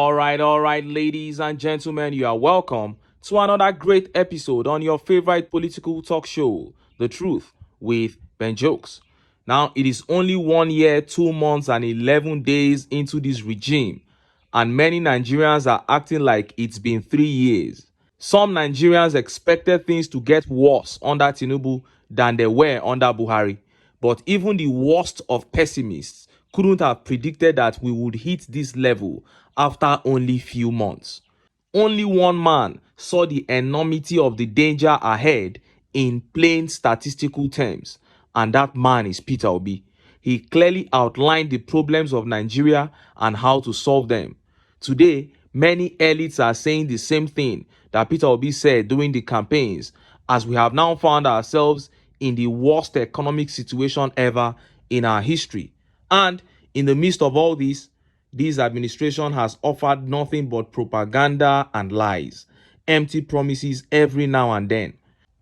All right, ladies and gentlemen, you are welcome to another great episode on your favorite political talk show, The Truth with Ben Jokes. Now, it is only 1 year, 2 months, and 11 days into this regime, and many Nigerians are acting like it's been 3 years. Some Nigerians expected things to get worse under Tinubu than they were under Buhari, but even the worst of pessimists couldn't have predicted that we would hit this level after only few months. Only one man saw the enormity of the danger ahead in plain statistical terms, and that man is Peter Obi. He clearly outlined the problems of Nigeria and how to solve them. Today, many elites are saying the same thing that Peter Obi said during the campaigns, as we have now found ourselves in the worst economic situation ever in our history. And in the midst of all this administration has offered nothing but propaganda and lies, empty promises every now and then.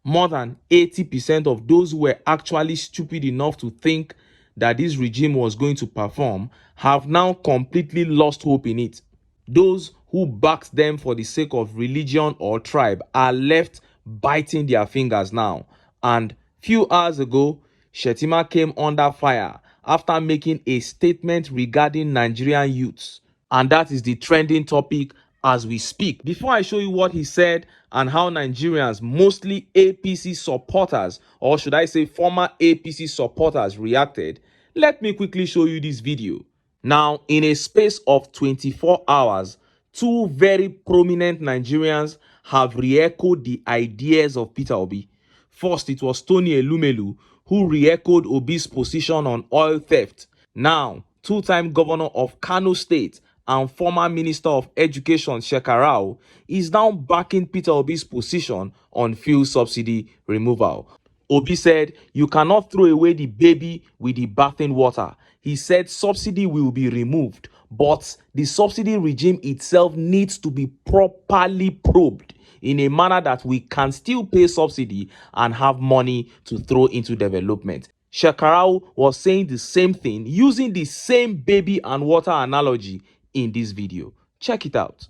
More than 80% of those who were actually stupid enough to think that this regime was going to perform have now completely lost hope in it. Those who backed them for the sake of religion or tribe are left biting their fingers now. And few hours ago, Shettima came under fire after making a statement regarding Nigerian youths. And that is the trending topic as we speak. Before I show you what he said and how Nigerians, mostly APC supporters, or should I say former APC supporters, reacted, let me quickly show you this video. Now, in a space of 24 hours, two very prominent Nigerians have re-echoed the ideas of Peter Obi. First, it was Tony Elumelu, who re-echoed Obi's position on oil theft. Now, two-time governor of Kano State and former Minister of Education Shekarau is now backing Peter Obi's position on fuel subsidy removal. Obi said, "You cannot throw away the baby with the bathing water." He said subsidy will be removed, but the subsidy regime itself needs to be properly probed in a manner that we can still pay subsidy and have money to throw into development. Shekarau was saying the same thing using the same baby and water analogy in this video. Check it out.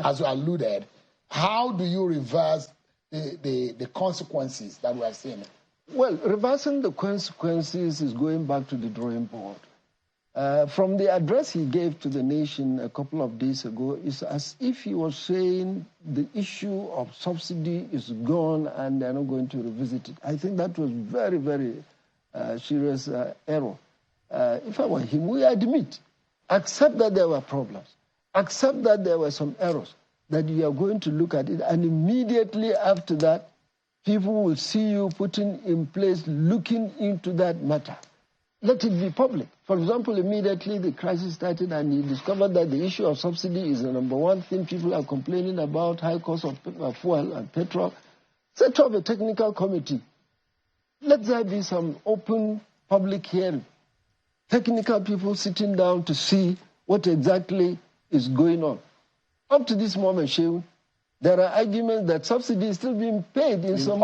As you alluded, how do you reverse the consequences that we are seeing? Well, reversing the consequences is going back to the drawing board. From the address he gave to the nation a couple of days ago, it's as if he was saying the issue of subsidy is gone and they're not going to revisit it. I think that was very, very serious error. If I were him, we admit, accept that there were problems, accept that there were some errors, that you are going to look at it, and immediately after that, people will see you putting in place, looking into that matter. Let it be public. For example, immediately the crisis started and he discovered that the issue of subsidy is the number one thing people are complaining about, high cost of fuel and petrol. Set up a technical committee. Let there be some open public hearing. Technical people sitting down to see what exactly is going on. Up to this moment, Shehu, there are arguments that subsidy is still being paid in some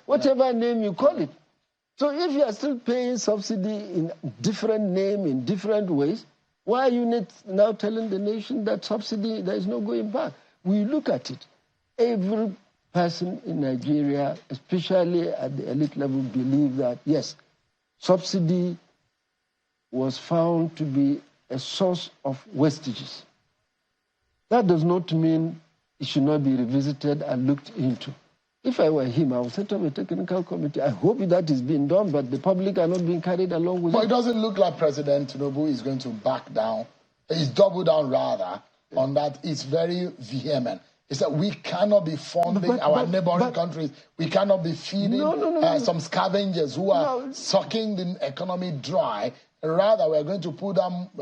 whatever name you call it. So if you are still paying subsidy in different name, in different ways, why are you now telling the nation that subsidy, there is no going back? We look at it. Every person in Nigeria, especially at the elite level, believe that, yes, subsidy was found to be a source of wastages. That does not mean it should not be revisited and looked into. If I were him, I would set up a technical committee. I hope that is being done, but the public are not being carried along with it. But it doesn't look like President Tinubu is going to back down. He's doubled down, rather, on that. It's very vehement. It's that we cannot be funding our neighboring countries. We cannot be feeding some scavengers who are sucking the economy dry. Rather, we're going to put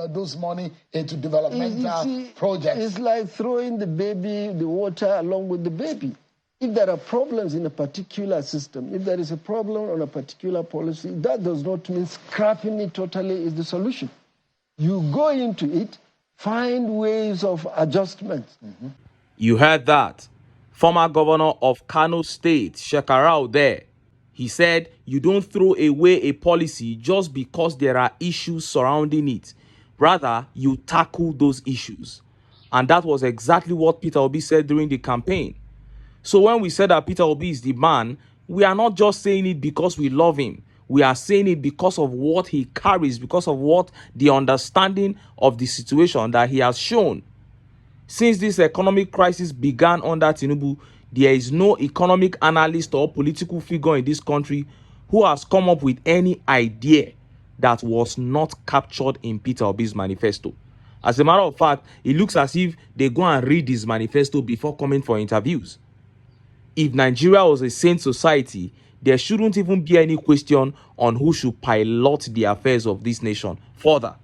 those money into developmental projects. It's like throwing the baby, the water along with the baby. If there are problems in a particular system, if there is a problem on a particular policy, that does not mean scrapping it totally is the solution. You go into it, find ways of adjustment. You heard that. Former governor of Kano State, Shekarau, there. He said, you don't throw away a policy just because there are issues surrounding it. Rather, you tackle those issues. And that was exactly what Peter Obi said during the campaign. So when we said that Peter Obi is the man, we are not just saying it because we love him. We are saying it because of what he carries, because of what the understanding of the situation that he has shown. Since this economic crisis began under Tinubu, there is no economic analyst or political figure in this country who has come up with any idea that was not captured in Peter Obi's manifesto. As a matter of fact, it looks as if they go and read his manifesto before coming for interviews. If Nigeria was a sane society, there shouldn't even be any question on who should pilot the affairs of this nation further.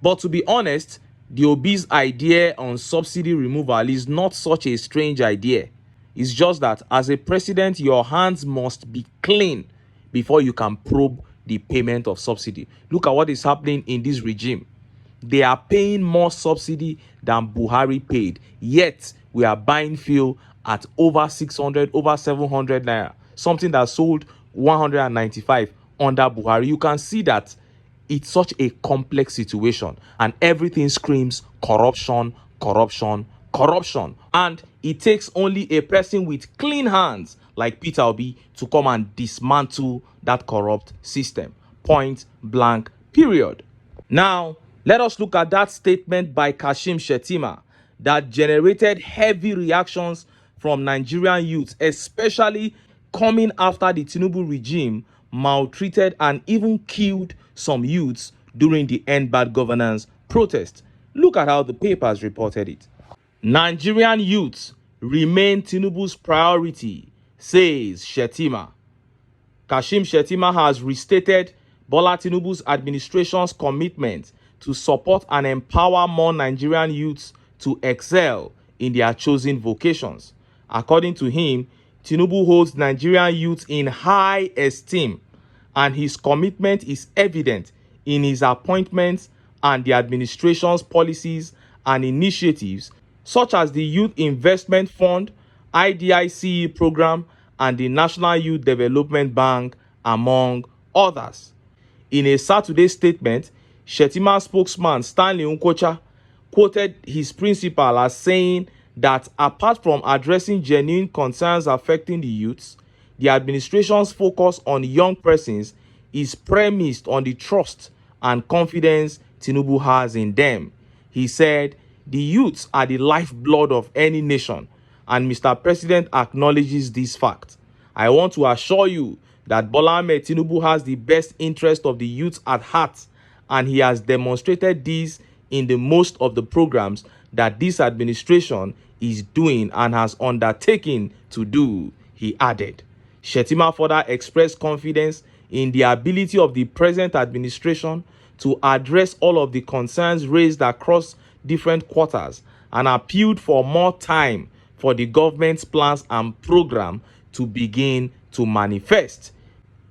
But to be honest, the Obi's idea on subsidy removal is not such a strange idea. It's just that as a president, your hands must be clean before you can probe the payment of subsidy. Look at what is happening in this regime. They are paying more subsidy than Buhari paid. Yet, we are buying fuel at over 600, over 700 naira. Something that sold 195 under Buhari. You can see that it's such a complex situation. And everything screams corruption, corruption, corruption. And it takes only a person with clean hands like Peter Obi to come and dismantle that corrupt system. Point blank, period. Now, let us look at that statement by Kashim Shettima that generated heavy reactions from Nigerian youths, especially coming after the Tinubu regime maltreated and even killed some youths during the End Bad Governance protest. Look at how the papers reported it. Nigerian youths remain Tinubu's priority, says Shettima. Kashim Shettima has restated Bola Tinubu's administration's commitment to support and empower more Nigerian youths to excel in their chosen vocations. According to him, Tinubu holds Nigerian youth in high esteem, and his commitment is evident in his appointments and the administration's policies and initiatives such as the Youth Investment Fund, IDICE program, and the National Youth Development Bank, among others. In a Saturday statement, Shettima spokesman Stanley Nkocha quoted his principal as saying that apart from addressing genuine concerns affecting the youths, the administration's focus on young persons is premised on the trust and confidence Tinubu has in them. He said, "The youths are the lifeblood of any nation, and Mr. President acknowledges this fact. I want to assure you that Bola Ahmed Tinubu has the best interest of the youth at heart, and he has demonstrated this in the most of the programs that this administration is doing and has undertaken to do," he added. Shettima further expressed confidence in the ability of the present administration to address all of the concerns raised across different quarters and appealed for more time for the government's plans and program to begin to manifest.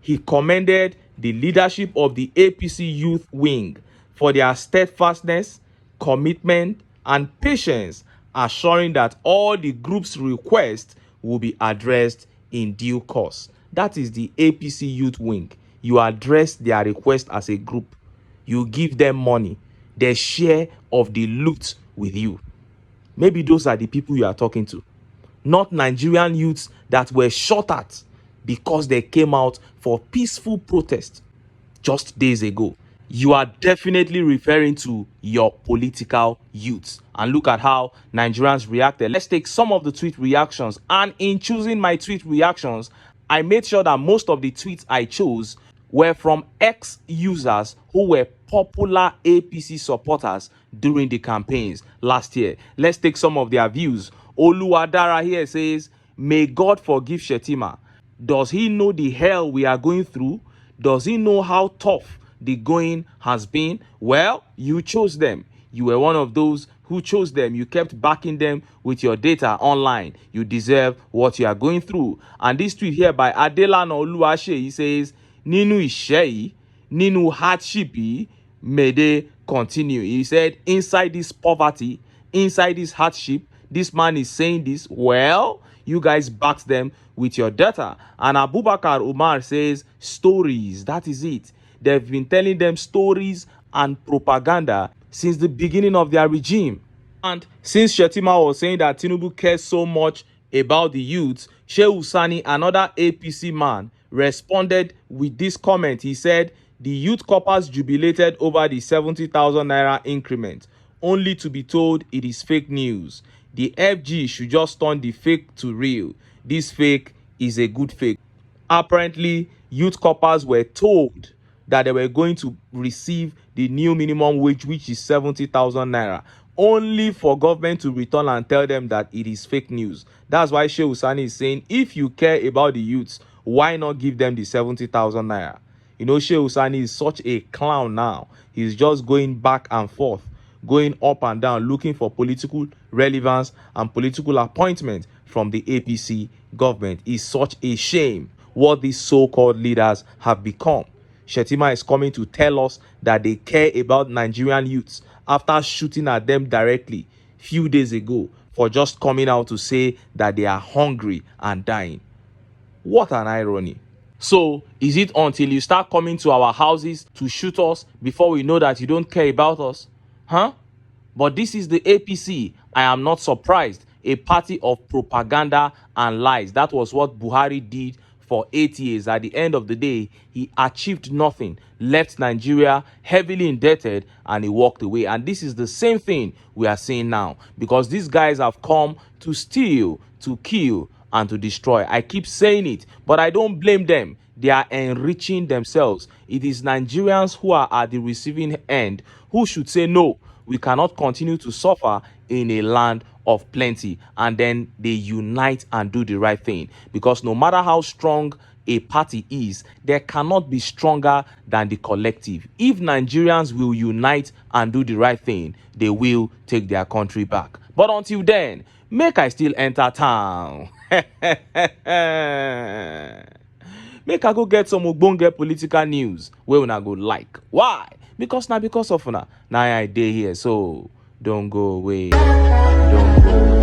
He commended the leadership of the APC youth wing for their steadfastness, commitment, and patience, assuring that all the group's requests will be addressed in due course. That is the APC youth wing. You address their request as a group. You give them money. They share of the loot with you. Maybe those are the people you are talking to. Not Nigerian youths that were shot at because they came out for peaceful protest just days ago. You are definitely referring to your political youths. And look at how Nigerians reacted. Let's take some of the tweet reactions. And in choosing my tweet reactions, I made sure that most of the tweets I chose were from ex-users who were popular APC supporters during the campaigns last year. Let's take some of their views. Oluwadara here says, "May God forgive Shettima. Does he know the hell we are going through? Does he know how tough the going has been? Well, you chose them. You were one of those who chose them. You kept backing them with your data online. You deserve what you are going through." And this tweet here by Adelana Oluwase, he says, "Ninu Ishei, Ninu hardship, may they continue." He said, inside this poverty, inside this hardship, this man is saying this. Well, you guys backed them with your data. And Abubakar Umar says, stories. That is it. They've been telling them stories and propaganda since the beginning of their regime. And since Shettima was saying that Tinubu cares so much about the youths, Shehu Sani, another APC man, responded with this comment. He said, the youth corpers jubilated over the 70,000 naira increment, only to be told it is fake news. The FG should just turn the fake to real. This fake is a good fake. Apparently, youth corpers were told that they were going to receive the new minimum wage, which is 70,000 naira, only for government to return and tell them that it is fake news. That's why Shehu Sani is saying, if you care about the youths, why not give them the 70,000 naira? You know, Shehu Sani is such a clown now. He's just going back and forth, going up and down, looking for political relevance and political appointment from the APC government. It's such a shame what these so-called leaders have become. Shettima is coming to tell us that they care about Nigerian youths after shooting at them directly few days ago for just coming out to say that they are hungry and dying. What an irony. So, is it until you start coming to our houses to shoot us before we know that you don't care about us? Huh? But this is the APC. I am not surprised. A party of propaganda and lies. That was what Buhari did for 8 years. At the end of the day, he achieved nothing, left Nigeria heavily indebted, and he walked away. And this is the same thing we are seeing now, because these guys have come to steal, to kill, and to destroy. I keep saying it, but I don't blame them. They are enriching themselves. It is Nigerians who are at the receiving end who should say, no, we cannot continue to suffer in a land of plenty. And then they unite and do the right thing. Because no matter how strong a party is, there cannot be stronger than the collective. If Nigerians will unite and do the right thing, they will take their country back. But until then, make I still enter town. Make I go get some ogbonge political news wey una go like. Why? Because na because of una. Now I dey here, so don't go away. Don't go away.